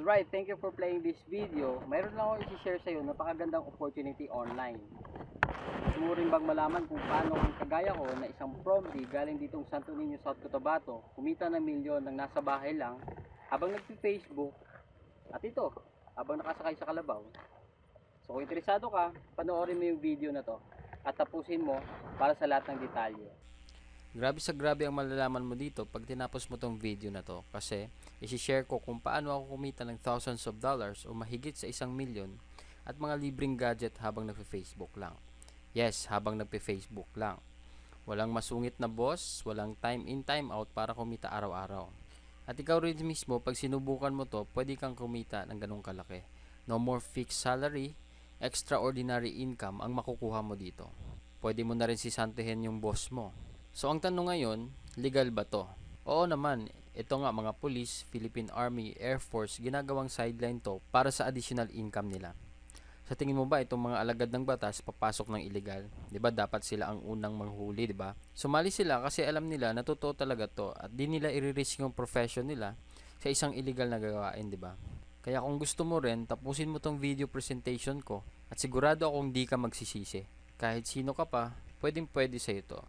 Alright, thank you for playing this video. Mayroon lang ako i-share sa iyo napakagandang opportunity online. Gusto mo rin bang malaman kung paano ang kagaya ko na isang promdi galing ditong Santo Niño, South Cotabato, kumita ng milyon nang nasa bahay lang habang nagpi-Facebook at ito, habang nakasakay sa kalabaw. So kung interesado ka, panoorin mo yung video na to at tapusin mo para sa lahat ng detalye. Grabe sa grabe ang malalaman mo dito pag tinapos mo tong video na to kasi isi-share ko kung paano ako kumita ng thousands of dollars o mahigit sa 1,000,000 at mga libreng gadget habang nagpe-Facebook lang. Yes, habang nagpe-Facebook lang. Walang masungit na boss, walang time in time out para kumita araw-araw. At ikaw rin mismo pag sinubukan mo to, pwede kang kumita ng ganong kalaki. No more fixed salary, extraordinary income ang makukuha mo dito. Pwede mo na rin sisantihin yung boss mo. So ang tanong ngayon, legal ba to? Oo naman, ito nga mga police, Philippine Army, Air Force, ginagawang sideline to para sa additional income nila. Sa tingin mo ba itong mga alagad ng batas papasok ng illegal? 'Di ba dapat sila ang unang manghuli, 'di ba? Sumali sila kasi alam nila na totoo talaga to at di nila i-risk yung profession nila sa isang illegal na gawain, 'di ba? Kaya kung gusto mo rin, tapusin mo tong video presentation ko at sigurado akong di ka magsisisi. Kahit sino ka pa, pwedeng-pwede sa ito.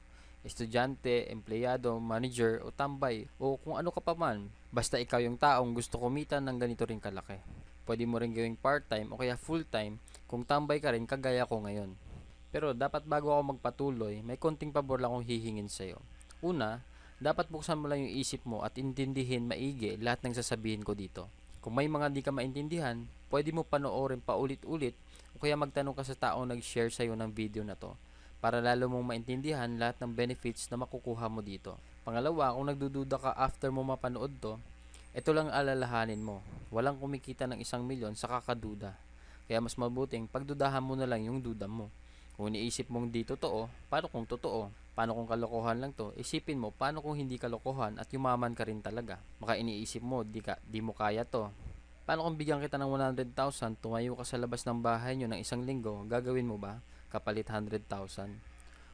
Estudyante, empleyado, manager o tambay o kung ano ka pa man. Basta ikaw yung taong gusto kumita ng ganito rin kalaki. Pwede mo rin gawing part-time o kaya full-time kung tambay ka rin kagaya ko ngayon. Pero dapat bago ako magpatuloy, may konting pabor lang akong hihingin sa'yo. Una, dapat buksan mo lang yung isip mo at intindihin maigi lahat ng sasabihin ko dito. Kung may mga di ka maintindihan, pwede mo panoorin paulit-ulit o kaya magtanong ka sa taong nag-share sa'yo ng video na to para lalo mong maintindihan lahat ng benefits na makukuha mo dito. Pangalawa, kung nagdududa ka after mo mapanood to, ito lang alalahanin mo. Walang kumikita ng 1,000,000 sa kakaduda. Kaya mas mabuting pagdudahan mo na lang yung duda mo. Kung iniisip mong di totoo, paano kung totoo? Paano kung kalokohan lang to? Isipin mo, paano kung hindi kalokohan at yumaman ka rin talaga? Baka iniisip mo, di mo kaya to. Paano kung bigyan kita ng 100,000, tumayo ka sa labas ng bahay nyo ng 1 linggo, gagawin mo ba? Kapalit 100,000.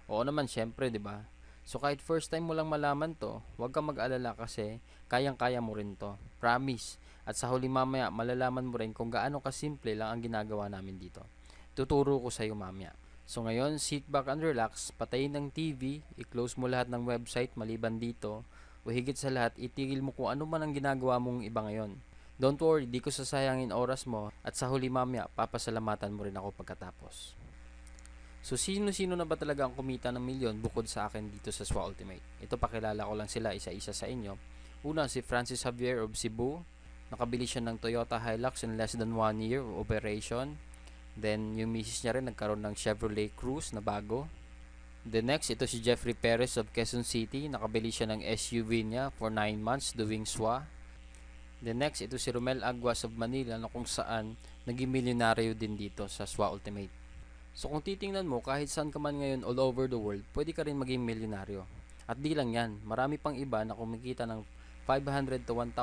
Oo naman, syempre, 'di ba? So kahit first time mo lang malaman 'to, huwag kang mag-alala kasi kayang-kaya mo rin 'to. Promise. At sa huli mamaya, malalaman mo rin kung gaano kasimple lang ang ginagawa namin dito. Tuturo ko sa iyo mamaya. So ngayon, sit back and relax, patayin ng TV, i-close mo lahat ng website maliban dito, o higit sa lahat, itigil mo kung ano man ang ginagawa mong iba ngayon. Don't worry, di ko sasayangin oras mo at sa huli mamaya, papasalamatan mo rin ako pagkatapos. So sino-sino na ba talaga ang kumita ng milyon bukod sa akin dito sa SWA Ultimate? Ito pakilala ko lang sila isa-isa sa inyo. Una si Francis Javier of Cebu. Nakabili siya ng Toyota Hilux in less than 1 year of operation. Then yung misis niya rin nagkaroon ng Chevrolet Cruze na bago. The next, ito si Jeffrey Perez of Quezon City. Nakabili siya ng SUV niya for 9 months doing SWA. The next, ito si Romel Aguas of Manila na kung saan naging milyonaryo din dito sa SWA Ultimate. So kung titingnan mo, kahit saan ka man ngayon all over the world, pwede ka rin maging milyonaryo. At di lang yan, marami pang iba na kumikita ng $500 to $1,000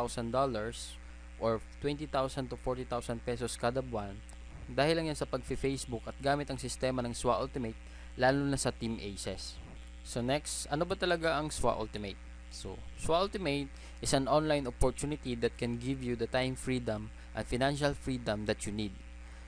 or 20,000 to 40,000 pesos kada buwan dahil lang yan sa pag-Facebook at gamit ang sistema ng SWA Ultimate, lalo na sa Team Aces. So next, ano ba talaga ang SWA Ultimate? So, SWA Ultimate is an online opportunity that can give you the time freedom and financial freedom that you need.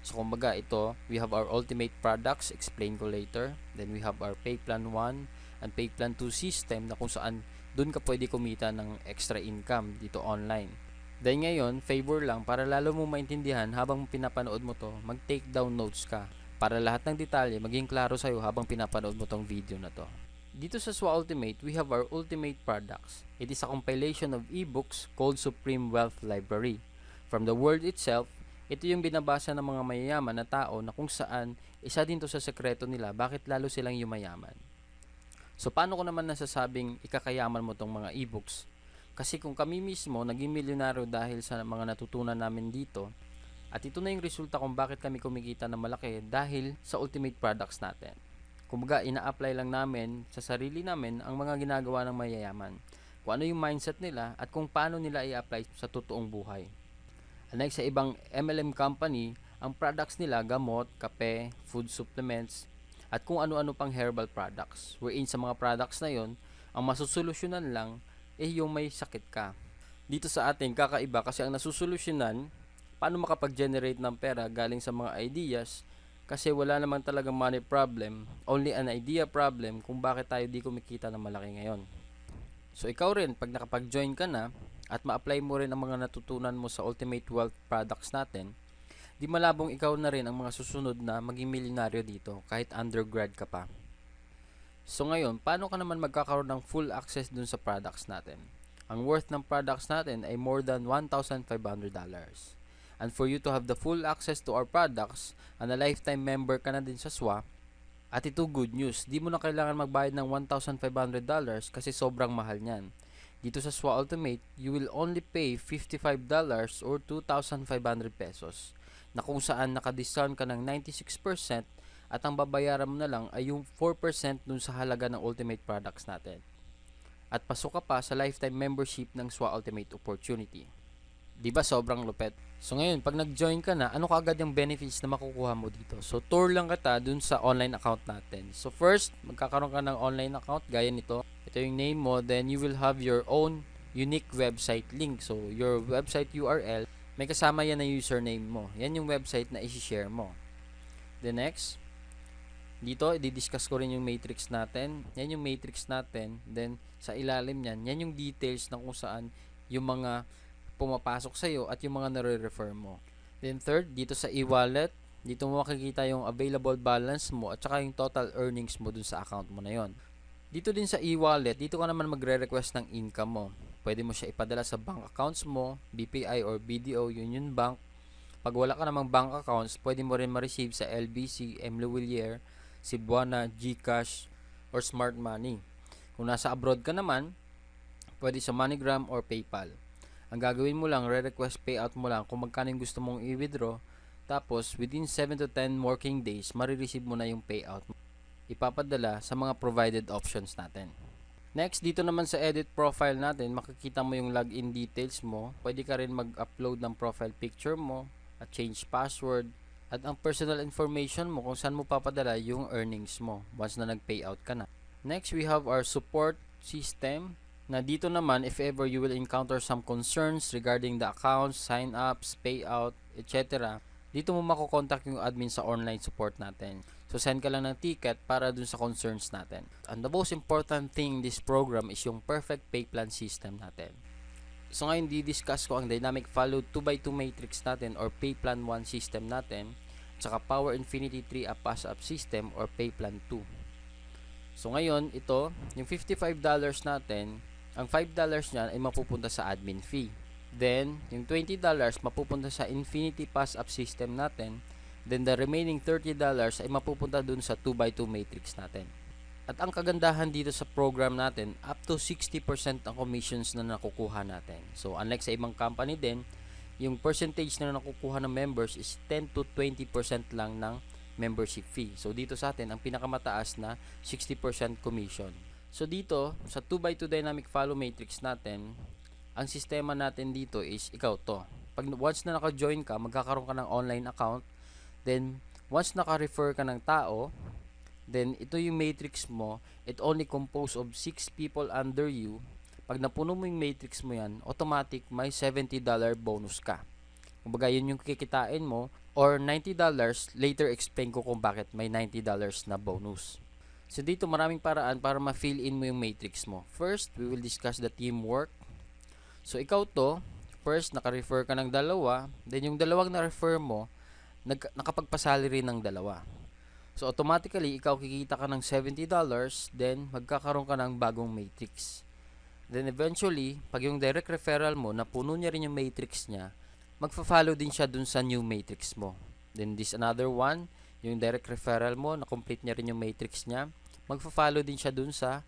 So kumbaga ito, we have our ultimate products, explain ko later. Then we have our Pay Plan 1 and Pay Plan 2 system na kung saan dun ka pwede kumita ng extra income dito online. Then ngayon, favor lang para lalo mo maintindihan habang pinapanood mo to, mag-take down notes ka para lahat ng detalye maging klaro sa'yo habang pinapanood mo tong video na to. Dito sa SWA Ultimate, we have our ultimate products. It is a compilation of ebooks called Supreme Wealth Library. From the word itself, ito yung binabasa ng mga mayayaman na tao na kung saan isa din to sa sekreto nila bakit lalo silang yumayaman. So paano ko naman nasasabing ikakayaman mo tong mga ebooks? Kasi kung kami mismo naging milyonaryo dahil sa mga natutunan namin dito, at ito na yung resulta kung bakit kami kumikita ng malaki dahil sa ultimate products natin. Kumbaga ina-apply lang namin sa sarili namin ang mga ginagawa ng mayayaman. Kung ano yung mindset nila at kung paano nila i-apply sa totoong buhay. Unlike sa ibang MLM company, ang products nila gamot, kape, food supplements, at kung ano-ano pang herbal products. Wherein sa mga products na yon, ang masusolusyonan lang yung may sakit ka. Dito sa atin, kakaiba kasi ang nasusolusyonan paano makapag-generate ng pera galing sa mga ideas, kasi wala naman talagang money problem, only an idea problem kung bakit tayo di kumikita ng malaki ngayon. So ikaw rin, pag nakapag-join ka na at ma-apply mo rin ang mga natutunan mo sa Ultimate Wealth Products natin, di malabong ikaw na rin ang mga susunod na maging milyonaryo dito kahit undergrad ka pa. So ngayon, paano ka naman magkakaroon ng full access dun sa products natin? Ang worth ng products natin ay more than $1,500. And for you to have the full access to our products, and a lifetime member ka na din sa SWA, at ito good news, di mo na kailangan magbayad ng $1,500 kasi sobrang mahal niyan. Dito sa SWA Ultimate, you will only pay $55 or 2,500 pesos, na kung saan naka-discount ka ng 96% at ang babayaran mo na lang ay yung 4% dun sa halaga ng Ultimate products natin. At pasok ka pa sa lifetime membership ng SWA Ultimate Opportunity. Di ba sobrang lupet? So ngayon, pag nag-join ka na, ano kaagad yung benefits na makukuha mo dito? So tour lang kita dun sa online account natin. So first, magkakaroon ka ng online account gaya nito. Ito yung name mo, then you will have your own unique website link. So your website URL, may kasama yan na username mo. Yan yung website na i-share mo. The next, dito, i-discuss ko rin yung matrix natin. Yan yung matrix natin. Then, sa ilalim yan, yan yung details na kung saan yung mga pumapasok sa'yo at yung mga nare-refer mo. Then third, dito sa e-wallet, dito mo makikita yung available balance mo at saka yung total earnings mo dun sa account mo na yon. Dito din sa e-wallet, dito ka naman magre-request ng income mo. Pwede mo siya ipadala sa bank accounts mo, BPI or BDO, Union Bank. Pag wala ka namang bank accounts, pwede mo rin ma-receive sa LBC, M. Lewillier, Cebuana, GCash, or Smart Money. Kung nasa abroad ka naman, pwede sa MoneyGram or PayPal. Ang gagawin mo lang, re-request payout mo lang kung magkano yung gusto mong i-withdraw. Tapos, within 7 to 10 working days, marireceive mo na yung payout. Ipapadala sa mga provided options natin. Next, dito naman sa edit profile natin, makikita mo yung login details mo. Pwede ka rin mag-upload ng profile picture mo at change password. At ang personal information mo kung saan mo papadala yung earnings mo once na nag-payout ka na. Next, we have our support system. Na dito naman, if ever you will encounter some concerns regarding the accounts, sign-ups, payout, etc., dito mo makokontak yung admin sa online support natin. So, send ka lang ng ticket para dun sa concerns natin. And the most important thing in this program is yung perfect pay plan system natin. So, ngayon, di-discuss ko ang Dynamic Follow 2x2 matrix natin or Pay Plan 1 system natin, saka Power Infinity 3 a Pass-Up system or Pay Plan 2. So, ngayon, ito, yung $55 natin, ang $5 niyan ay mapupunta sa admin fee. Then, yung $20 mapupunta sa Infinity Pass-Up system natin. Then, the remaining $30 ay mapupunta dun sa 2x2 matrix natin. At ang kagandahan dito sa program natin, up to 60% ang commissions na nakukuha natin. So, unlike sa ibang company din, yung percentage na nakukuha ng members is 10 to 20% lang ng membership fee. So, dito sa atin, ang pinakamataas na 60% commission. So dito, sa 2x2 dynamic follow matrix natin, ang sistema natin dito is ikaw to. Pag once na naka-join ka, magkakaroon ka ng online account. Then, once naka-refer ka ng tao, then ito yung matrix mo, it only composed of 6 people under you. Pag napuno mo yung matrix mo yan, automatic may $70 bonus ka. Kumbaga, yun yung kikitain mo, or $90, later explain ko kung bakit may $90 na bonus. So dito maraming paraan para ma-fill in mo yung matrix mo. First, we will discuss the teamwork. So ikaw to, first naka-refer ka ng dalawa, then yung dalawang na-refer mo, nakapagpasali rin ng dalawa. So automatically, ikaw kikita ka ng $70, then magkakaroon ka ng bagong matrix. Then eventually, pag yung direct referral mo, napuno niya rin yung matrix niya, magfa-follow din siya dun sa new matrix mo. Then this another one, yung direct referral mo, na-complete niya rin yung matrix niya, magfa-follow din siya dun sa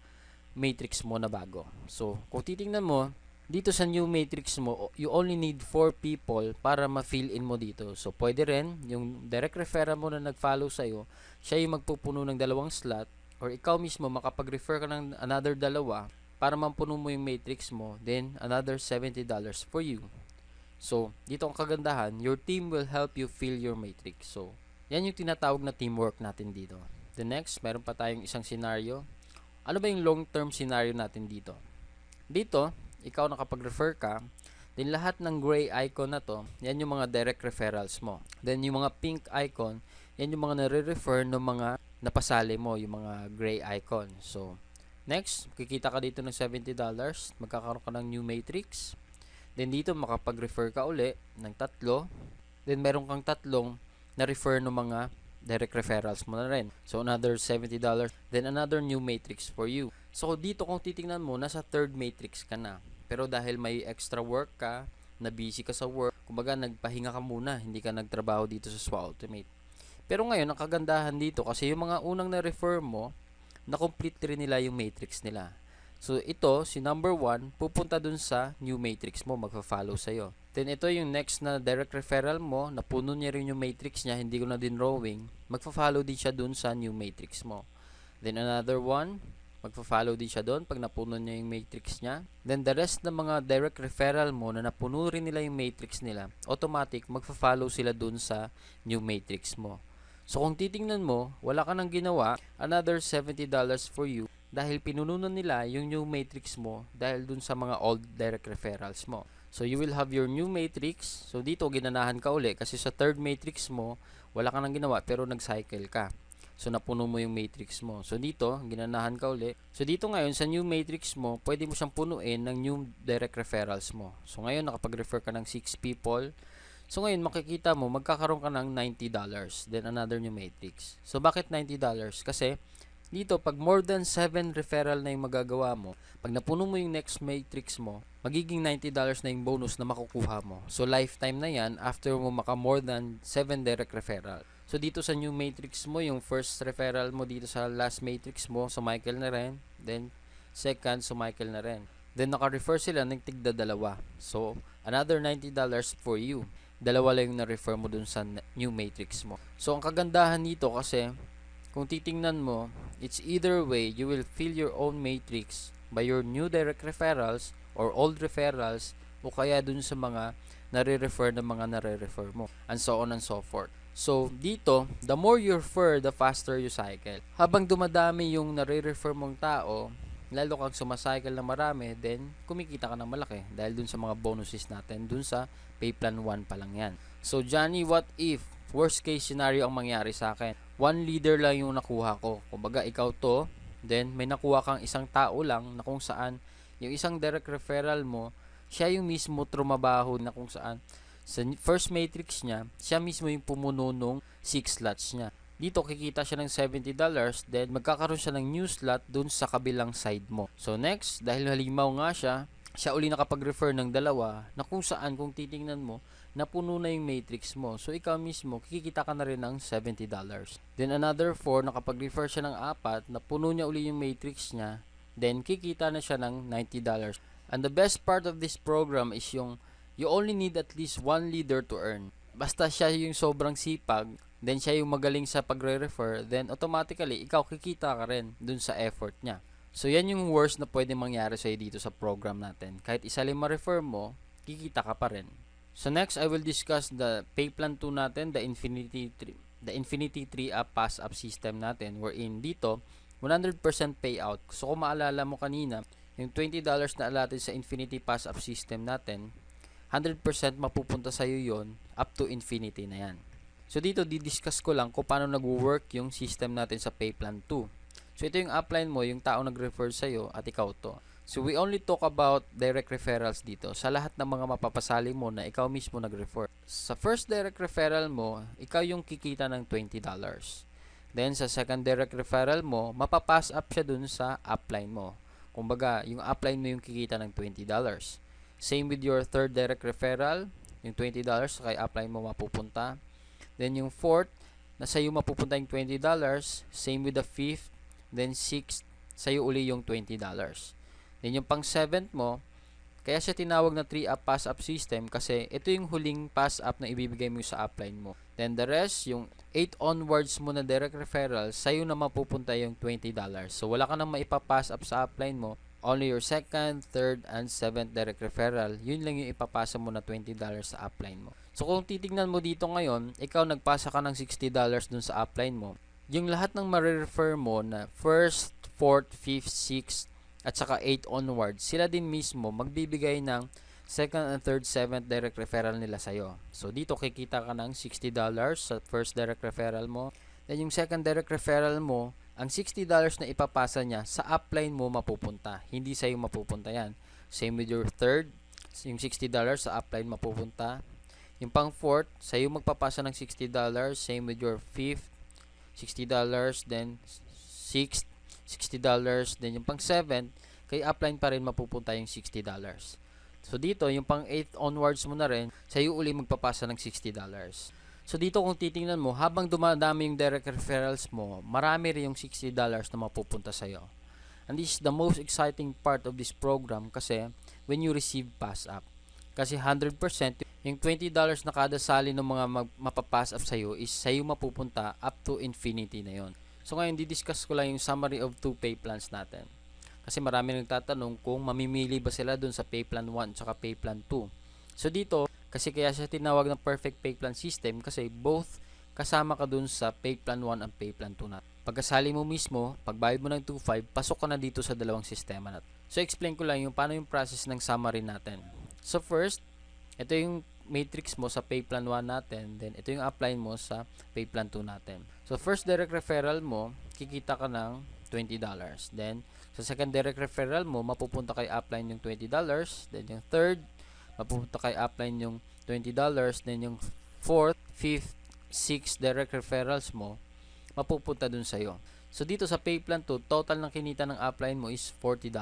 matrix mo na bago. So, kung titingnan mo, dito sa new matrix mo, you only need 4 people para ma-fill in mo dito. So, pwede rin, yung direct referral mo na nag-follow sa'yo, siya yung magpupuno ng dalawang slot, or ikaw mismo makapag-refer ka ng another dalawa para mampuno mo yung matrix mo, then another $70 for you. So, dito ang kagandahan, your team will help you fill your matrix. So, yan yung tinatawag na teamwork natin dito. The next, meron pa tayong isang scenario. Ano ba yung long-term scenario natin dito? Dito, ikaw nakapag-refer ka, Then lahat ng gray icon na to, yan yung mga direct referrals mo. Then yung mga pink icon, yan yung mga nare-refer ng mga napasali mo, yung mga gray icon. So, next, kikita ka dito ng $70, magkakaroon ka ng new matrix. Then dito makapag-refer ka uli ng tatlo. Then meron kang tatlong na-refer ng mga direct referrals mo na rin. So another $70. Then another new matrix for you. So dito kung titingnan mo, nasa third matrix ka na. Pero dahil may extra work ka, na busy ka sa work, kumbaga nagpahinga ka muna, hindi ka nagtrabaho dito sa SWA Ultimate. Pero ngayon, ang kagandahan dito kasi yung mga unang na-refer mo, na-complete rin nila yung matrix nila. So, ito, si number 1, pupunta dun sa new matrix mo, magfa-follow sa'yo. Then, ito yung next na direct referral mo, napuno niya rin yung matrix niya, hindi ko na din drawing, magfa-follow din siya dun sa new matrix mo. Then, another one, magfa-follow din siya dun pag napuno niya yung matrix niya. Then, the rest ng mga direct referral mo na napuno rin nila yung matrix nila, automatic, magfa-follow sila dun sa new matrix mo. So, kung titingnan mo, wala ka nang ginawa, another $70 for you, dahil pinununan nila yung new matrix mo dahil dun sa mga old direct referrals mo. So, you will have your new matrix. So, dito, ginanahan ka uli kasi sa third matrix mo, wala ka nang ginawa pero nag-cycle ka. So, napuno mo yung matrix mo. So, dito, ginanahan ka uli. So, dito ngayon, sa new matrix mo, pwede mo siyang punuin ng new direct referrals mo. So, ngayon, nakapag-refer ka ng 6 people. So, ngayon, makikita mo, magkakaroon ka ng $90. Then, another new matrix. So, bakit $90? Kasi, dito, pag more than 7 referral na yung magagawa mo, pag napuno mo yung next matrix mo, magiging $90 na yung bonus na makukuha mo. So, lifetime na yan after mo maka more than 7 direct referral. So, dito sa new matrix mo, yung first referral mo dito sa last matrix mo, so Michael na rin. Then, second, so Michael na rin. Then, naka-refer sila ng tigda dalawa. So, another $90 for you. Dalawa lang yung na-refer mo dun sa new matrix mo. So, ang kagandahan dito kasi, kung titingnan mo, it's either way, you will fill your own matrix by your new direct referrals or old referrals o kaya dun sa mga nare-refer ng mga nare-refer mo and so on and so forth. So, dito, the more you refer, the faster you cycle. Habang dumadami yung nare-refer mong tao, lalo kang sumacycle na marami, then kumikita ka ng malaki dahil dun sa mga bonuses natin, dun sa pay plan 1 pa lang yan. So, Johnny, what if worst case scenario ang mangyari sa akin? One leader lang yung nakuha ko. Kumbaga, ikaw to, then may nakuha kang isang tao lang na kung saan yung isang direct referral mo, siya yung mismo trumabaho na kung saan sa first matrix niya, siya mismo yung pumuno nung 6 slots niya. Dito, kikita siya ng $70, then magkakaroon siya ng new slot dun sa kabilang side mo. So, next, dahil halimaw nga siya uli nakapag-refer ng dalawa na kung saan, kung titingnan mo, napuno na yung matrix mo. So, ikaw mismo, kikita ka na rin ng $70. Then, another 4, nakapag-refer siya ng 4, napuno niya uli yung matrix niya, then, kikita na siya ng $90. And the best part of this program is yung, you only need at least one leader to earn. Basta siya yung sobrang sipag, then siya yung magaling sa pagre-refer, then automatically, ikaw kikita ka rin dun sa effort niya. So, yan yung worst na pwede mangyari sa'yo dito sa program natin. Kahit isa lang ma-refer mo, kikita ka pa rin. So, next, I will discuss the pay plan 2 natin, the Infinity 3 Up Pass Up system natin, wherein dito, 100% payout. So, kung maalala mo kanina, yung $20 na allotted sa Infinity Pass Up system natin, 100% mapupunta sa'yo yon up to infinity na yan. So, dito, didiscuss ko lang kung paano nag-work yung system natin sa pay plan 2. So, ito yung upline mo, yung tao nag-refer sa'yo at ikaw to. So, we only talk about direct referrals dito sa lahat ng mga mapapasali mo na ikaw mismo nag-refer. Sa first direct referral mo, ikaw yung kikita ng $20. Then, sa second direct referral mo, mapapass up siya dun sa upline mo. Kumbaga, yung upline mo yung kikita ng $20. Same with your third direct referral, yung $20 kay upline mo mapupunta. Then, yung fourth, na sa'yo mapupunta yung $20. Same with the fifth. Then 6, sa'yo uli yung $20. Then yung pang 7th mo, kaya siya tinawag na 3-up pass-up system kasi ito yung huling pass-up na ibibigay mo sa upline mo. Then the rest, yung 8 onwards mo na direct referral, sa'yo na mapupunta yung $20. So wala ka nang maipapass up sa upline mo, only your second, third, and 7th direct referral, yun lang yung ipapasa mo na $20 sa upline mo. So kung titignan mo dito ngayon, ikaw nagpasa ka ng $60 dun sa upline mo, yung lahat ng ma-refer mo na first, fourth, fifth, sixth, at saka 8 onwards, sila din mismo magbibigay ng second and third, seventh direct referral nila sa'yo. So dito kikita ka ng $60 sa first direct referral mo. Then yung second direct referral mo, ang $60 na ipapasa niya sa upline mo mapupunta. Hindi sa'yo mapupunta yan. Same with your third, yung $60 sa upline mapupunta. Yung pang fourth, sa'yo magpapasa ng $60. Same with your fifth, $60. Then sixth, $60. Then yung pang seventh, kay upline pa rin mapupunta yung $60. So dito, yung pang 8th onwards mo na rin, sa'yo uli magpapasa ng $60. So dito kung titingnan mo, habang dumadami yung direct referrals mo, marami rin yung $60 na mapupunta sa'yo. And this is the most exciting part of this program kasi when you receive pass up. Kasi 100%, yung $20 na kada sali ng mga mapapass up sa'yo is sa'yo mapupunta up to infinity na yon. So ngayon, didiscuss ko lang yung summary of 2 pay plans natin. Kasi marami nagtatanong kung mamimili ba sila dun sa pay plan 1 at pay plan 2. So dito, kasi kaya siya tinawag ng perfect pay plan system kasi both kasama ka dun sa pay plan 1 at pay plan 2 natin. Pagkasali mo mismo, pagbayad mo ng 2.5, pasok ka na dito sa dalawang sistema natin. So explain ko lang yung paano yung process ng summary natin. So first, ito yung matrix mo sa pay plan 1 natin, then ito yung upline mo sa pay plan 2 natin. So first direct referral mo, kikita ka ng $20. Then sa second direct referral mo, mapupunta kay upline yung $20. Then yung third, mapupunta kay upline yung $20. Then yung fourth, fifth, sixth direct referrals mo, mapupunta dun sa'yo. So dito sa pay plan 2, total ng kinita ng upline mo is $40.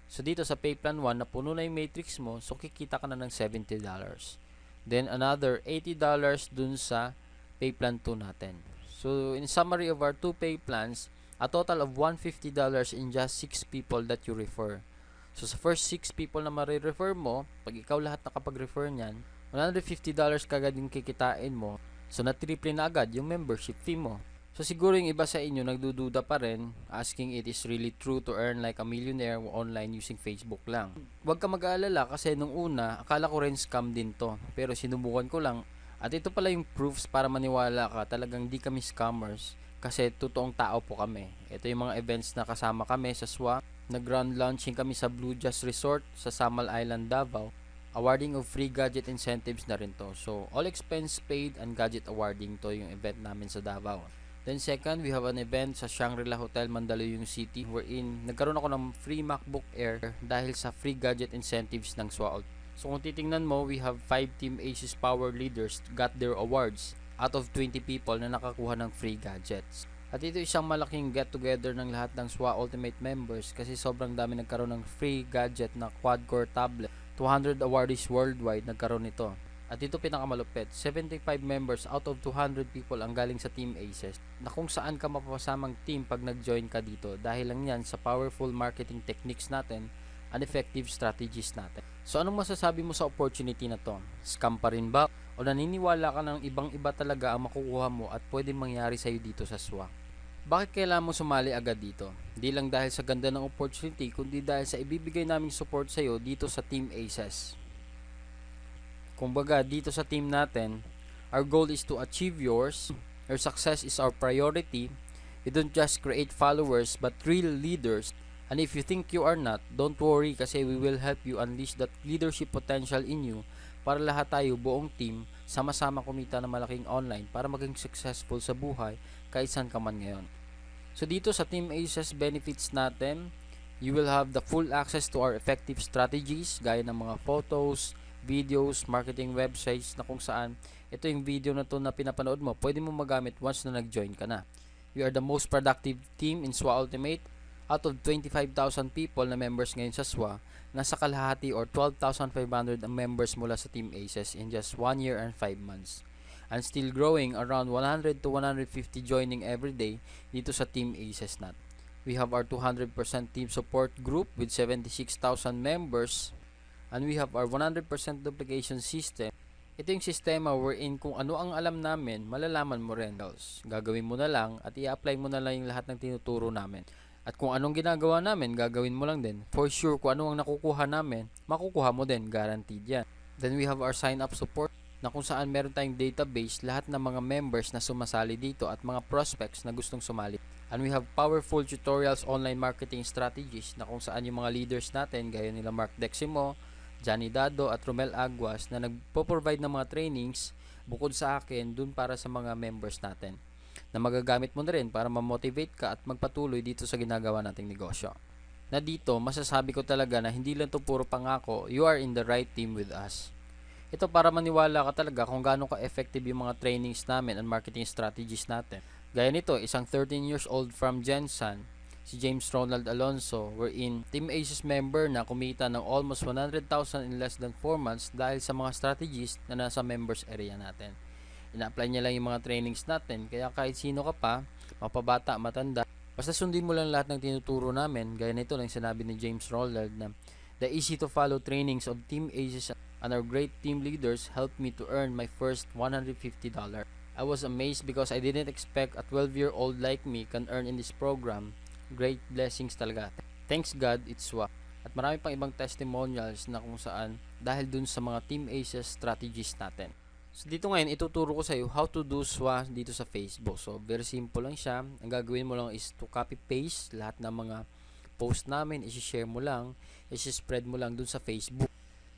So dito sa pay plan 1, napuno na yung matrix mo, so kikita ka na ng $70. Then another $80 dun sa pay plan 2 natin. So in summary of our 2 pay plans, a total of $150 in just 6 people that you refer. So sa first 6 people na marirefer mo, pag ikaw lahat nakapag-refer niyan, $150 kagad yung kikitain mo. So na-triple na agad yung membership fee mo. So siguro yung iba sa inyo nagdududa pa rin, asking it is really true to earn like a millionaire online using Facebook lang. Huwag ka mag-aalala kasi nung una, akala ko rin scam din to. Pero sinubukan ko lang. At ito pala yung proofs para maniwala ka, talagang di kami scammers. Kasi totoong tao po kami. Ito yung mga events na kasama kami sa SWA. Nag-grand launching kami sa Blue Jazz Resort sa Samal Island, Davao. Awarding of free gadget incentives na rin to. So all expense paid and gadget awarding to yung event namin sa Davao. Then second, we have an event sa Shangri-La Hotel, Mandaluyong City wherein nagkaroon ako ng free MacBook Air dahil sa free gadget incentives ng SWA. So kung titingnan mo, we have 5 Team Asus Power Leaders got their awards out of 20 people na nakakuha ng free gadgets. At ito isang malaking get together ng lahat ng SWA Ultimate members kasi sobrang dami nagkaroon ng free gadget na quad-core tablet. 200 awardees worldwide nagkaroon nito. At ito pinakamalupit, 75 members out of 200 people ang galing sa Team Aces na kung saan ka mapapasamang team pag nag-join ka dito dahil lang yan sa powerful marketing techniques natin and effective strategies natin. So anong masasabi mo sa opportunity na to? Scam pa rin ba? O naniniwala ka ng ibang-iba talaga ang makukuha mo at pwedeng mangyari sa'yo dito sa SWA? Bakit kailangan mo sumali agad dito? Di lang dahil sa ganda ng opportunity kundi dahil sa ibibigay naming support sa'yo dito sa Team Aces. Kumbaga, dito sa team natin, our goal is to achieve yours. Your success is our priority. We don't just create followers, but real leaders. And if you think you are not, don't worry kasi we will help you unleash that leadership potential in you para lahat tayo, buong team, sama-sama kumita ng malaking online para maging successful sa buhay kahit saan ka man ngayon. So dito sa Team Aces benefits natin, you will have the full access to our effective strategies gaya ng mga photos, videos, marketing websites na kung saan ito yung video na to na pinapanood mo, pwede mo magamit once na nag-join ka na. We are the most productive team in SWA Ultimate. Out of 25,000 people na members ngayon sa SWA, nasa kalahati or 12,500 ang members mula sa Team Aces in just 1 year and 5 months. And still growing, around 100 to 150 joining every day dito sa Team Aces natin. We have our 200% team support group with 76,000 members. And we have our 100% duplication system. Ito yung sistema wherein kung ano ang alam namin, malalaman mo rin. Gagawin mo na lang at i-apply mo na lang yung lahat ng tinuturo namin. At kung anong ginagawa namin, gagawin mo lang din. For sure, kung ano ang nakukuha namin, makukuha mo din. Guaranteed yan. Then we have our sign-up support na kung saan meron tayong database lahat ng mga members na sumasali dito at mga prospects na gustong sumali. And we have powerful tutorials, online marketing strategies na kung saan yung mga leaders natin, gaya nila Mark Deximo, Johnny Dado at Romel Aguas na nagpo-provide ng mga trainings bukod sa akin dun para sa mga members natin na magagamit mo na rin para ma-motivate ka at magpatuloy dito sa ginagawa nating negosyo. Na dito, masasabi ko talaga na hindi lang to puro pangako, you are in the right team with us. Ito para maniwala ka talaga kung gaano ka-effective yung mga trainings namin and marketing strategies natin. Gaya nito, isang 13 years old from Jensen, si James Ronald Alonso, wherein Team Aces member na kumita ng almost 100,000 in less than 4 months dahil sa mga strategies na nasa members area natin. Ina-apply niya lang yung mga trainings natin, kaya kahit sino ka pa, mapabata, matanda, basta sundin mo lang lahat ng tinuturo namin. Gaya nito lang sinabi ni James Ronald na the easy to follow trainings of Team Aces and our great team leaders helped me to earn my first $150. I was amazed because I didn't expect a 12-year-old like me can earn in this program. Great blessings talaga. Thanks God, it's SWA. At marami pang ibang testimonials na kung saan dahil dun sa mga Team Aces strategies natin. So dito ngayon, ituturo ko sa iyo how to do SWA dito sa Facebook. So very simple lang siya. Ang gagawin mo lang is to copy paste lahat ng mga post namin, i-share mo lang, i-spread mo lang dun sa Facebook.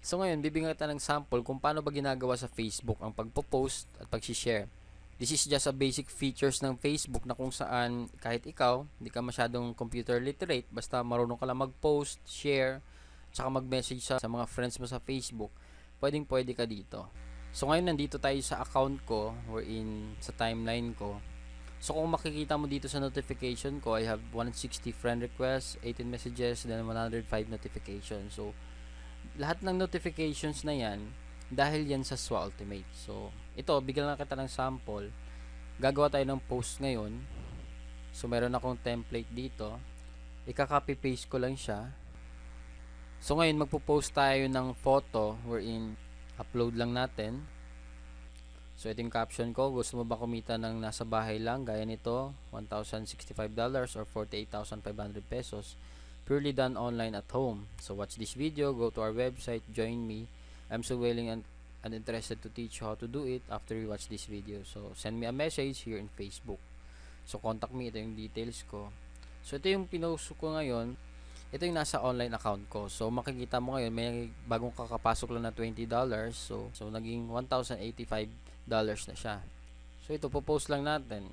So ngayon, bibigyan kita ng sample kung paano ba ginagawa sa Facebook ang pagpo-post at pag-share. This is just a basic features ng Facebook na kung saan kahit ikaw, hindi ka masyadong computer literate, basta marunong ka lang mag-post, share, tsaka mag-message sa mga friends mo sa Facebook, pwede ka dito. So ngayon nandito tayo sa account ko, wherein sa timeline ko. So kung makikita mo dito sa notification ko, I have 160 friend requests, 18 messages, then 105 notifications. So lahat ng notifications na yan, dahil yan sa SWA Ultimate. So ito, bigyan lang kita ng sample. Gagawa tayo ng post ngayon. So meron akong template dito. Ika-copy paste ko lang siya. So ngayon magpo-post tayo ng photo wherein upload lang natin. So ito yung caption ko, gusto mo ba kumita ng nasa bahay lang gaya nito, $1,065 or 48,500 pesos, purely done online at home. So watch this video, go to our website, join me. I'm so willing and interested to teach you how to do it after you watch this video. So send me a message here in Facebook. So contact me, ito yung details ko. So ito yung pinost ko ngayon. Ito yung nasa online account ko. So makikita mo ngayon may bagong kakapasok lang na $20. So naging $1,085 na siya. So ito po-post lang natin.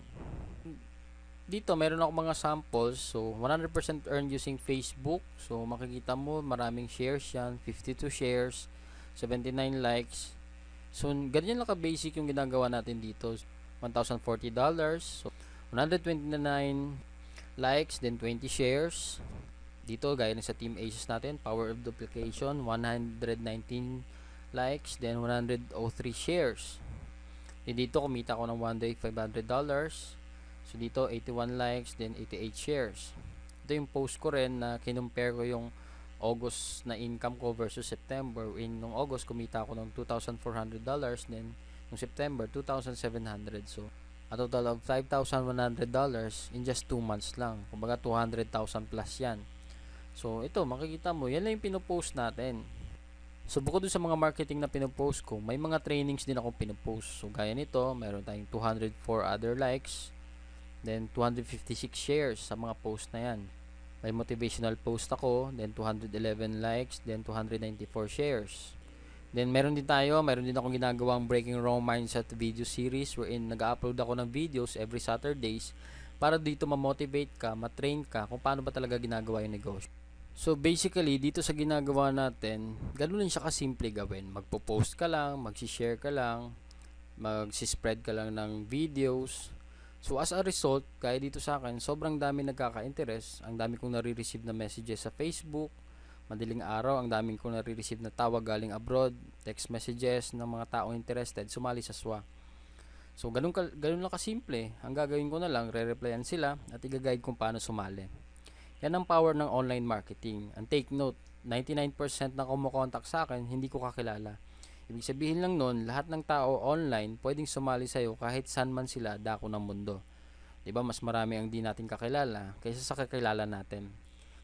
Dito meron ako mga samples. So 100% earned using Facebook. So makikita mo maraming shares yan, 52 shares, 79 likes. So ganyan lang ka-basic yung ginagawa natin dito. $1,040. So 129 likes, then 20 shares. Dito gaya ng sa Team Aces natin, power of duplication, 119 likes, then 103 shares. Then dito kumita ko ng $1,500. So dito 81 likes, then 88 shares. Ito yung post ko rin na kinumpare ko yung August na income ko versus September. Nung August kumita ako ng $2,400, then nung September $2,700. So a total of $5,100 in just 2 months lang. Kumbaga 200,000 plus yan. So ito makikita mo, yan lang yung pinopost natin. So bukod dun sa mga marketing na pinopost ko, may mga trainings din ako pinopost. So gaya nito, meron tayong 204 other likes, then 256 shares sa mga post na yan. May motivational post ako, then 211 likes, then 294 shares. Then meron din akong ginagawang Breaking Raw Mindset video series wherein nag-upload ako ng videos every Saturdays para dito ma-motivate ka, ma-train ka kung paano ba talaga ginagawa yung negosyo. So basically, dito sa ginagawa natin, ganun lang siya kasimple gawin. Magpo-post ka lang, mag-share ka lang, mag-spread ka lang ng videos. So as a result, kaya dito sa akin, sobrang dami nagkaka-interest. Ang dami kong nare-receive na messages sa Facebook. Madaling araw, ang daming kong nare-receive na tawag galing abroad, text messages ng mga taong interested, sumali sa SWA. So ganun lang kasimple. Ang gagawin ko na lang, re-replyan sila at i-guide kung paano sumali. Yan ang power ng online marketing. And take note, 99% na kumukontak sa akin, hindi ko kakilala. Ibig sabihin lang nun, lahat ng tao online pwedeng sumali sa'yo kahit saan man sila dako ng mundo. Diba, mas marami ang di natin kakilala kaysa sa kakilala natin.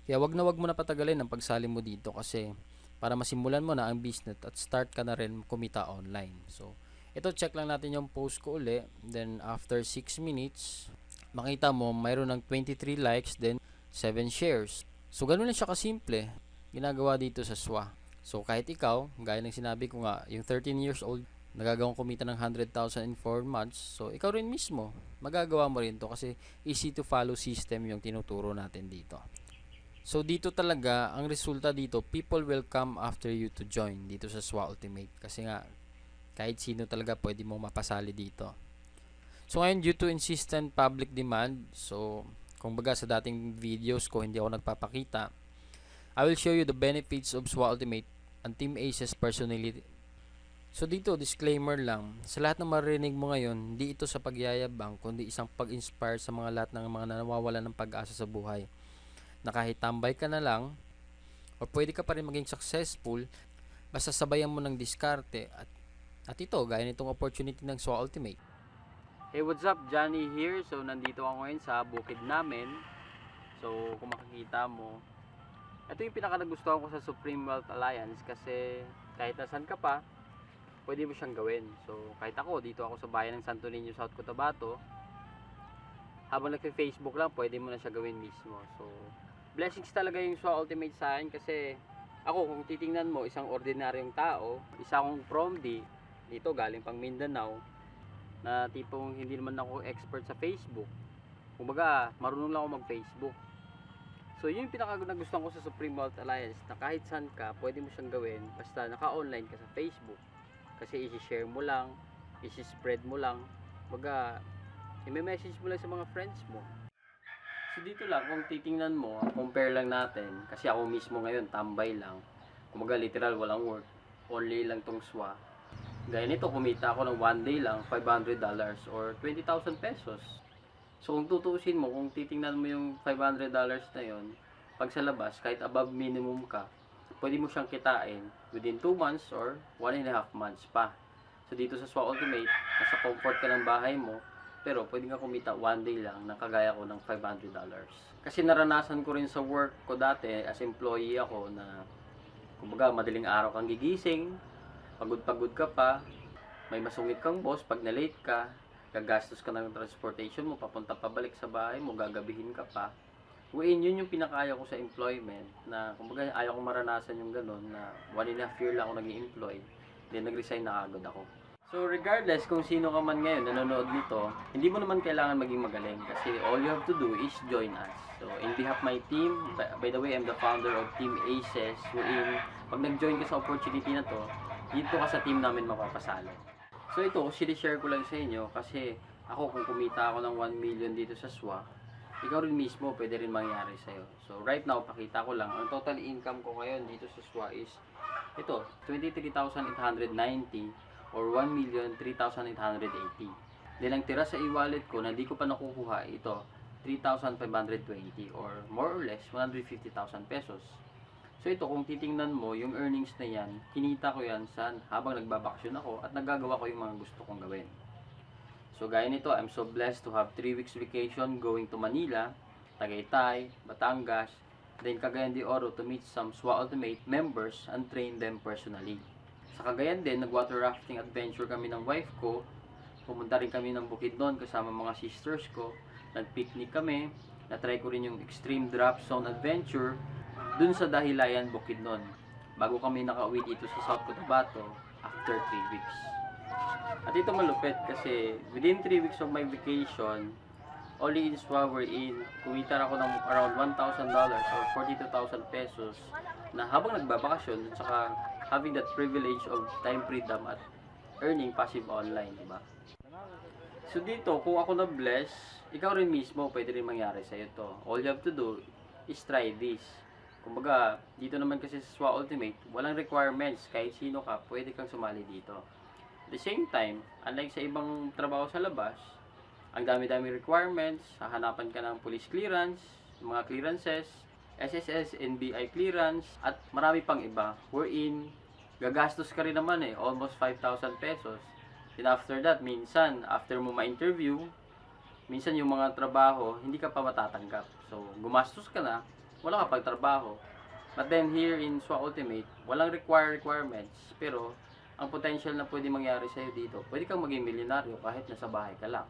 Kaya wag mo na patagalin ang pagsali mo dito kasi para masimulan mo na ang business at start ka na rin kumita online. So, ito check lang natin yung post ko uli. Then, after 6 minutes, makita mo mayroon ng 23 likes, then 7 shares. So, ganun lang siya kasimple ginagawa dito sa SWA. So kahit ikaw, gaya ng sinabi ko nga, yung 13 years old, nagagawang kumita ng 100,000 in 4 months, so ikaw rin mismo, magagawa mo rin to kasi easy to follow system yung tinuturo natin dito. So dito talaga, ang resulta dito, people will come after you to join dito sa SWA Ultimate. Kasi nga, kahit sino talaga pwede mong mapasali dito. So ngayon, due to insistent public demand, so kung baga sa dating videos ko, hindi ako nagpapakita, I will show you the benefits of SWA Ultimate and Team Aces personally. So dito, disclaimer lang, sa lahat ng marinig mo ngayon, hindi ito sa pagyayabang, kundi isang pag-inspire sa mga lahat ng mga nawawalan ng pag-asa sa buhay. Na kahit tambay ka na lang, o pwede ka pa rin maging successful, basta sabayan mo ng diskarte at ito, gaya nitong opportunity ng SWA Ultimate. Hey, what's up? Johnny here. So, nandito ako ngayon sa bukid namin. So, kung makikita mo, ito yung pinaka-nagustuhan ko sa Supreme Wealth Alliance kasi kahit nasan ka pa, pwede mo siyang gawin. So, kahit ako, dito ako sa bayan ng Santo Niño, South Cotabato, habang nagfe-Facebook lang, pwede mo na siya gawin mismo. So, blessings talaga yung SWA Ultimate sa akin kasi ako, kung titingnan mo, isang ordinaryong tao, isa akong PROMD, dito galing pang Mindanao, na tipong hindi naman ako expert sa Facebook. Kumbaga, marunong lang ako mag-Facebook. So, yun yung pinaka-nagustuhan ko sa Supreme Wealth Alliance na kahit saan ka, pwede mo siyang gawin basta naka-online ka sa Facebook. Kasi isi-share mo lang, isi-spread mo lang, kumbaga, i-message mo lang sa mga friends mo. So, dito lang, kung titingnan mo, compare lang natin, kasi ako mismo ngayon, tambay lang. Kumbaga, literal, walang work. Only lang tong SWA. Gaya nito, kumita ako ng one day lang, $500 or 20,000 pesos. So, kung tutuusin mo, kung titingnan mo yung $500 na yon, pag sa labas, kahit above minimum ka, pwede mo siyang kitain within 2 months or 1.5 months pa. So, dito sa SWA Ultimate, nasa comfort ka ng bahay mo, pero pwede nga kumita one day lang na kagaya ko ng $500. Kasi naranasan ko rin sa work ko dati, as employee ako na, kumbaga, madaling araw kang gigising, pagod-pagod ka pa, may masungit kang boss pag na-late ka, gagastos ka ng transportation mo, papunta pabalik sa bahay mo, gagabihin ka pa. Yun yung pinakaayaw ko sa employment na kumbaga ayaw kong maranasan yung ganun na 1.5 year lang ako naging employed, then nag-resign na agad ako. So regardless kung sino ka man ngayon nanonood nito, hindi mo naman kailangan maging magaling kasi all you have to do is join us. So in behalf of my team, by the way, I'm the founder of Team Aces, wherein pag nag-join ka sa opportunity na to, dito ka sa team namin mapapasali. So ito, sinishare ko lang sa inyo kasi ako kung kumita ako ng 1 million dito sa SWA, ikaw rin mismo pwede rin mangyari sa'yo. So right now, pakita ko lang, ang total income ko ngayon dito sa SWA is ito, 23,890 or 1,03,880. Then ang tira sa e-wallet ko na di ko pa nakukuha, ito, 3,520 or more or less 150,000 pesos. So ito, kung titingnan mo, yung earnings na yan, kinita ko yan habang nagbabakasyon ako at nagagawa ko yung mga gusto kong gawin. So gaya nito, I'm so blessed to have 3 weeks vacation going to Manila, Tagaytay, Batangas, then Cagayan de Oro to meet some SWA Ultimate members and train them personally. Sa Cagayan din, nag-water rafting adventure kami ng wife ko, pumunta rin kami ng Bukidnon kasama mga sisters ko, nag-picnic kami, na-try ko rin yung extreme drop zone adventure dun sa Dahilayan, Bukidnon, bago kami nakauwi dito sa South Cotabato after 3 weeks. At ito malupit kasi within 3 weeks of my vacation, only in SWA wherein kumita ako ng around $1,000 or 42,000 pesos na habang nagbabakasyon at saka having that privilege of time freedom at earning passive online, diba? So dito, kung ako na-bless, ikaw rin mismo pwede rin mangyari sa'yo to. All you have to do is try this. Kumbaga, dito naman kasi sa SWA Ultimate, walang requirements. Kahit sino ka, pwede kang sumali dito. At the same time, unlike sa ibang trabaho sa labas, ang dami-dami requirements, hahanapan ka ng police clearance, mga clearances, SSS, NBI clearance, at marami pang iba. Wherein, gagastos ka rin naman almost 5,000 pesos. Then after that, minsan, after mo ma-interview, minsan yung mga trabaho, hindi ka pa matatanggap. So, gumastos ka na, wala ka pang trabaho. But then here in SWA Ultimate, walang requirements, pero ang potential na pwede mangyari sa'yo dito, pwede kang maging milyonaryo kahit nasa bahay ka lang.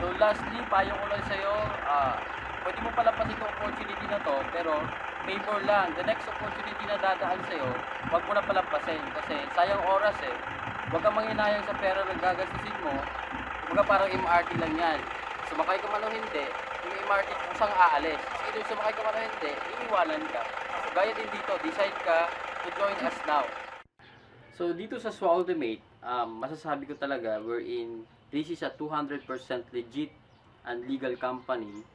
So lastly, payo ko lang sa'yo, pwede mo palampasin itong opportunity na to, pero favor lang. The next opportunity na dadaan sa'yo, huwag mo na palampasin kasi sayang oras eh. Huwag kang manghinayang sa pera na gagastusin mo. Kumbaga parang MRT lang yan. Sumakay ka man o hindi, yung MRT kusang aalis. Either sumakay ka man o hindi, iiwanan ka. So gaya din dito, decide ka to join us now. So dito sa SWA Ultimate, masasabi ko talaga wherein this is a 200% legit and legal company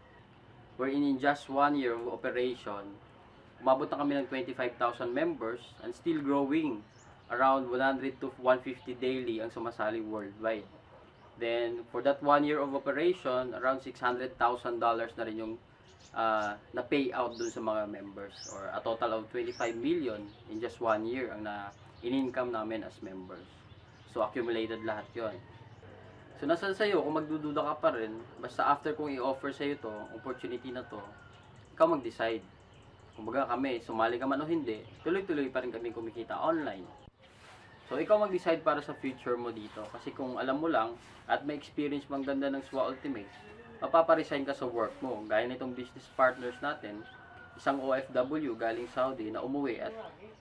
wherein in just 1 year of operation, umabot na kami ng 25,000 members and still growing. Around 100 to 150 daily ang sumasali worldwide. Then, for that 1 year of operation, around $600,000 na rin yung na-pay out dun sa mga members. Or a total of 25 million in just 1 year ang in-income namin as members. So, accumulated lahat yon. So, nasa sa'yo, kung magdududa ka pa rin, basta after kong i-offer sa'yo to, opportunity na to, ikaw mag-decide. Kumbaga kami, sumali ka man o hindi, tuloy-tuloy pa rin kami kumikita online. So, ikaw mag-decide para sa future mo dito. Kasi kung alam mo lang, at may experience mang ganda ng SWA Ultimate, mapaparesign ka sa work mo. Gaya nitong business partners natin, isang OFW galing Saudi na umuwi at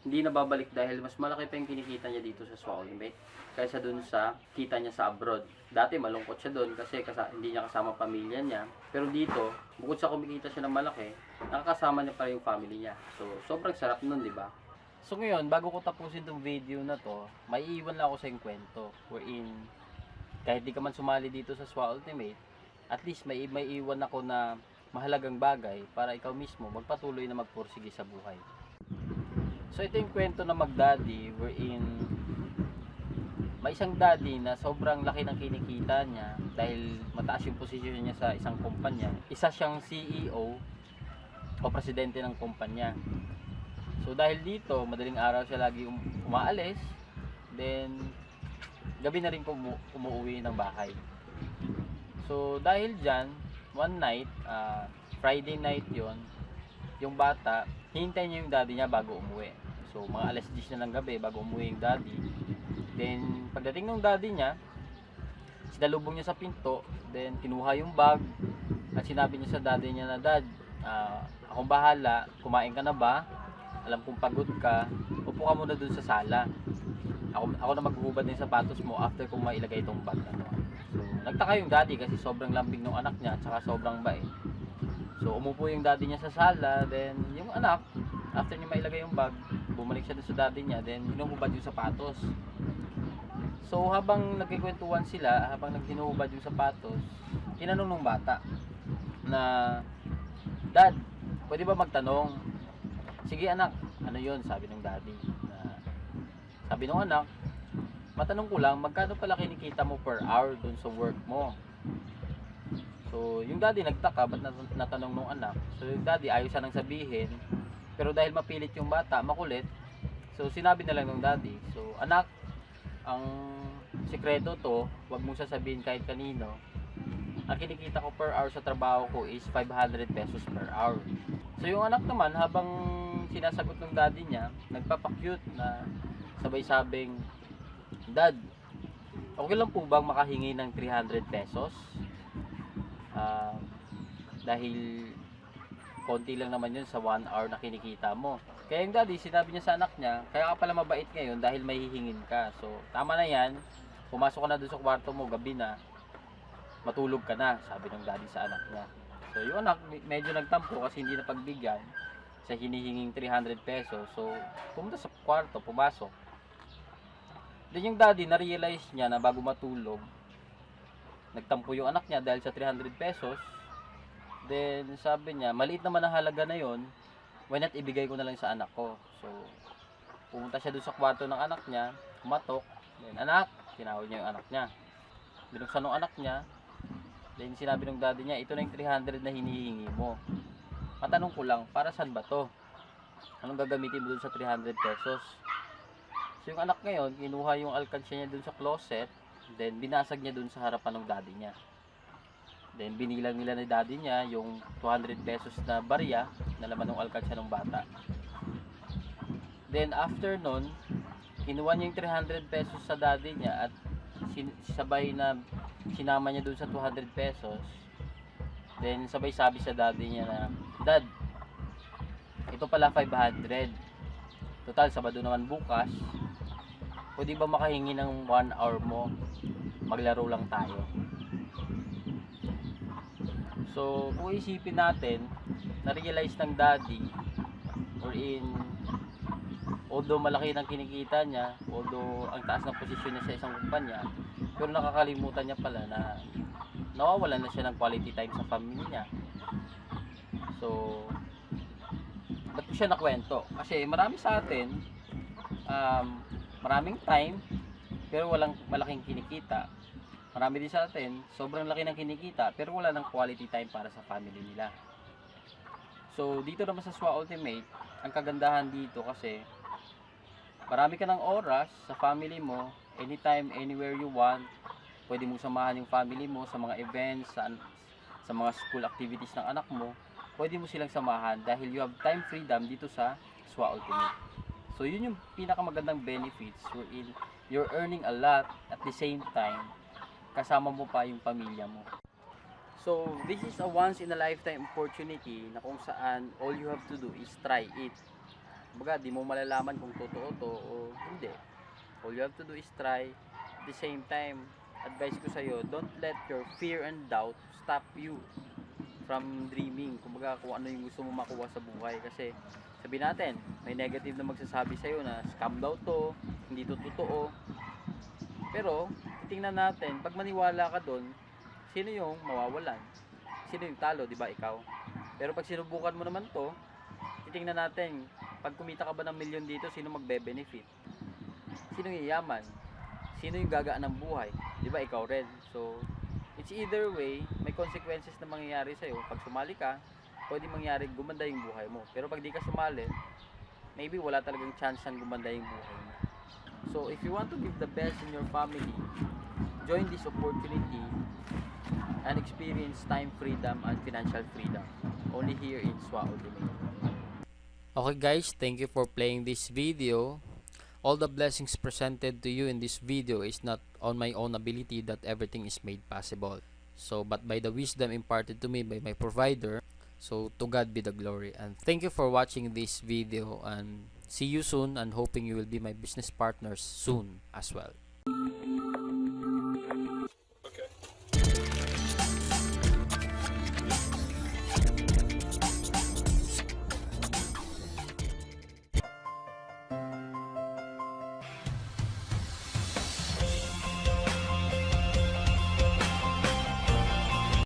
hindi na babalik dahil mas malaki pa yung kinikita niya dito sa SWA Ultimate kaysa dun sa kita niya sa abroad. Dati malungkot siya dun kasi hindi niya kasama pamilya niya. Pero dito, bukod sa kumikita siya ng malaki, nakakasama niya pa yung family niya. So, sobrang sarap nun, di ba? So ngayon, bago ko tapusin tong video na to, may iiwan lang ako sa yung kwento. Wherein, kahit di ka man sumali dito sa SWA Ultimate, at least may iiwan ako na mahalagang bagay para ikaw mismo magpatuloy na magpursige sa buhay. So ito yung kwento na mag-daddy wherein may isang daddy na sobrang laki ng kinikita niya dahil mataas yung posisyon niya sa isang kumpanya. Isa siyang CEO o presidente ng kumpanya. So dahil dito, madaling araw siya lagi umaalis, then gabi na rin umuwi ng bahay. So dahil dyan, one night, Friday night yon, yung bata, hintay niya yung daddy niya bago umuwi. So mga alas 10 na ng gabi bago umuwi yung daddy. Then pagdating ng daddy niya, sinalubong niya sa pinto, then kinuha yung bag at sinabi niya sa daddy niya na, Dad, akong bahala, kumain ka na ba? Alam kong pagod ka, upo ka muna dun sa sala. Ako na maghuhubad ng sapatos mo after kong mailagay itong bag na to. So, nagtaka yung daddy kasi sobrang lambing ng anak niya at saka sobrang bait. So, umupo yung daddy niya sa sala, then yung anak, after niya mailagay yung bag, bumalik siya dun sa daddy niya, then hinuhubad yung sapatos. So, habang nagkikwentuhan sila, habang naghinuhubad yung sapatos, tinanong ng bata na, Dad, pwede ba magtanong? Sige anak, ano yun? Sabi ng daddy. Sabi ng anak, matanong ko lang, magkano pala kinikita mo per hour dun sa work mo? So, yung daddy nagtaka, ba't natanong ng anak? So, yung daddy ayaw siya nang sabihin, pero dahil mapilit yung bata, makulit, so sinabi na lang ng daddy. So, anak, ang sikreto to, wag mong sasabihin kahit kanino. Ang kinikita ko per hour sa trabaho ko is 500 pesos per hour. So, yung anak naman, habang sinasagot ng daddy niya, nagpapakyut na sabay sabing, Dad, okay lang po bang makahingi ng 300 pesos? Dahil konti lang naman yun sa 1 hour na kinikita mo. Kaya yung daddy, sinabi niya sa anak niya, kaya ka pala mabait ngayon dahil may hihingin ka. So, tama na yan, pumasok ka na dun sa kwarto mo, gabi na, matulog ka na, sabi ng daddy sa anak niya. So, yung anak, medyo nagtampo kasi hindi na pagbigyan sa hinihinging 300 pesos. So, pumunta sa kwarto, pumasok. Then yung daddy, na-realize niya na bago matulog, nagtampo yung anak niya dahil sa 300 pesos. Then sabi niya, maliit naman ang halaga na yon, why not ibigay ko na lang sa anak ko. So, pumunta siya doon sa kwarto ng anak niya, kumatok. Then, anak, tinawag niya yung anak niya. Binuksan ng anak niya. Then sinabi ng daddy niya, ito na yung 300 na hinihingi mo. Matanong ko lang, para saan ba to? Anong gagamitin mo doon sa 300 pesos? So yung anak ngayon, kinuha yung alkansya niya dun sa closet, then binasag niya dun sa harapan ng daddy niya. Then binilang nila ni daddy niya yung 200 pesos na barya na laman ng alkansya ng bata. Then after nun, kinuha niya yung 300 pesos sa daddy niya at sabay na sinama niya dun sa 200 pesos Then sabay sabi sa daddy niya na, Dad, ito pala 500. Total, Sabado naman bukas. Pwede ba makahingi ng 1 hour mo? Maglaro lang tayo. So, kung isipin natin, na-realize ng daddy, although malaki ng kinikita niya, although ang taas ng posisyon niya sa isang kumpanya, pero nakakalimutan niya pala na nawawalan na siya ng quality time sa family niya. So, ba't ko siya nakwento? Kasi marami sa atin, maraming time, pero walang malaking kinikita. Marami din sa atin, sobrang laki ng kinikita, pero wala ng quality time para sa family nila. So, dito naman sa SWA Ultimate, ang kagandahan dito kasi, marami ka ng oras sa family mo, anytime, anywhere you want. Pwede mong samahan yung family mo sa mga events, sa mga school activities ng anak mo. Pwede mo silang samahan dahil you have time freedom dito sa SWA Ultimate. So, yun yung pinakamagandang benefits wherein you're earning a lot at the same time, kasama mo pa yung pamilya mo. So, this is a once in a lifetime opportunity na kung saan all you have to do is try it. Kumbaga, di mo malalaman kung totoo to o hindi. All you have to do is try. At the same time, advice ko sa'yo, don't let your fear and doubt stop you from dreaming. Kumbaga, kung ano yung gusto mo makuha sa buhay. Kasi, sabihin natin, may negative na magsasabi sa'yo na scam daw to, hindi to totoo. Pero, titingnan natin, pag maniwala ka doon, sino yung mawawalan? Sino yung talo, di ba? Ikaw. Pero pag sinubukan mo naman to, titingnan natin, pag kumita ka ba ng milyon dito, sino magbe-benefit? Sino yung yayaman? Sino yung gagaan ng buhay? Di ba? Ikaw rin. So, it's either way, may consequences na mangyayari sa'yo. Pag sumali ka, pwede mangyari gumanda yung buhay mo. Pero pag di ka sumali, maybe wala talagang chance ang gumanda yung buhay mo. So, if you want to give the best in your family, join this opportunity and experience time freedom and financial freedom only here in SWA Ultimate. Okay guys, thank you for playing this video. All the blessings presented to you in this video is not on my own ability that everything is made possible. So, but by the wisdom imparted to me by my provider. So, to God be the glory. And thank you for watching this video and see you soon and hoping you will be my business partners soon as well.